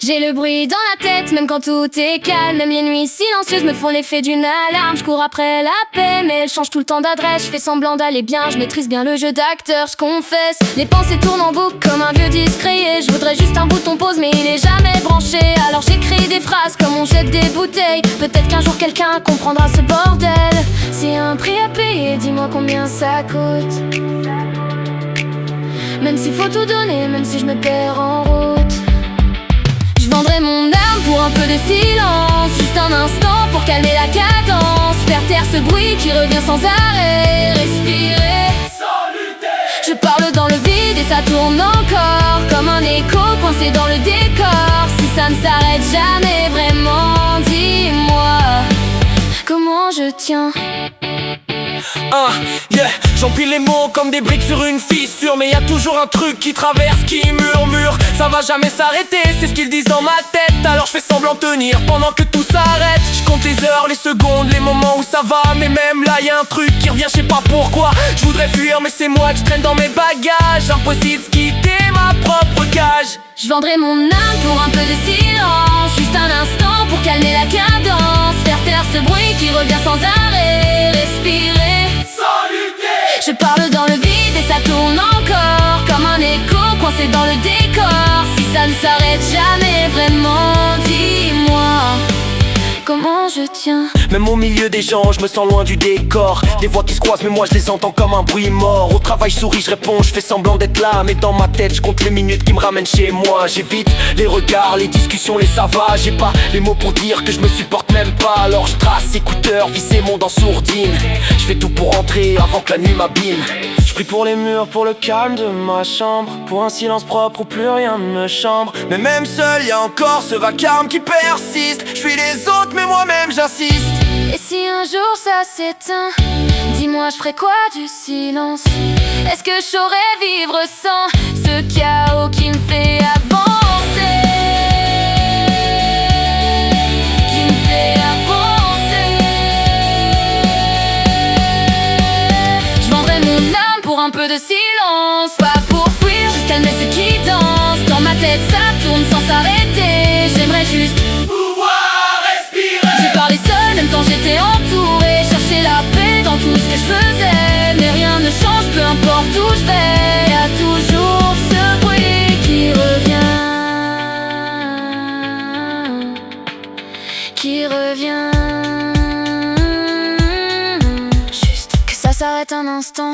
J'ai le bruit dans la tête, même quand tout est calme. Même les nuits silencieuses me font l'effet d'une alarme. Je cours après la paix, mais elle change tout le temps d'adresse. Je fais semblant d'aller bien, je maîtrise bien le jeu d'acteur, je confesse. Les pensées tournent en boucle comme un vieux disque rayé. Je voudrais juste un bouton pause, mais il est jamais branché. Alors j'écris des phrases comme on jette des bouteilles. Peut-être qu'un jour quelqu'un comprendra ce bordel. C'est un prix à payer, dis-moi combien ça coûte. Même s'il faut tout donner, même si je me perds en route. Je vendrais mon âme pour un peu de silence, juste un instant pour calmer la cadence. Faire taire ce bruit qui revient sans arrêt, respirer, saluter. Je parle dans le vide et ça tourne encore, comme un écho coincé dans le décor. Si ça ne s'arrête jamais vraiment, dis-moi comment je tiens. Yeah, j'empile les mots comme des briques sur une fissure. Mais y a toujours un truc qui traverse, qui murmure. Ça va jamais s'arrêter, c'est ce qu'ils disent dans ma tête. Alors je fais semblant de tenir pendant que tout s'arrête. Je compte les heures, les secondes, les moments où ça va. Mais même là y a un truc qui revient, je sais pas pourquoi. Je voudrais fuir mais c'est moi que je traîne dans mes bagages. Impossible de quitter ma propre cage. Je vendrais mon âme pour un peu de silence, juste un instant pour calmer la cadence. Faire taire ce bruit qui revient sans arrêt, respirer, saluter. Je parle dans le vide et ça tourne encore, comme un écho coincé dans le décor. Si ça ne s'arrête jamais vraiment, dis-moi comment je tiens. Même au milieu des gens, je me sens loin du décor. Des voix qui se croisent mais moi je les entends comme un bruit mort. Au travail je souris, je réponds, je fais semblant d'être là. Mais dans ma tête je compte les minutes qui me ramènent chez moi. J'évite les regards, les discussions, les ça va. J'ai pas les mots pour dire que je me supporte même pas. Alors je trace écouteurs, visser mon dans sourdine. Je fais tout pour rentrer avant que la nuit m'abîme. Je prie pour les murs, pour le calme de ma chambre, pour un silence propre où plus rien ne me chambre. Mais même seul y a encore ce vacarme qui persiste. Je suis les autres mais moi-même j'insiste. Et si un jour ça s'éteint, dis-moi je ferais quoi du silence? Est-ce que je saurais vivre sans ce chaos qui me fait avancer? Qui me fait avancer. Je vendrais mon âme pour un peu de silence, pas pour fuir, juste calmer ceux qui dansent. Dans ma tête ça tourne sans s'arrêter. J'aimerais juste même quand j'étais entourée, chercher la paix dans tout ce que je faisais. Mais rien ne change, peu importe où je vais. Y'a toujours ce bruit qui revient, qui revient. Juste que ça s'arrête un instant.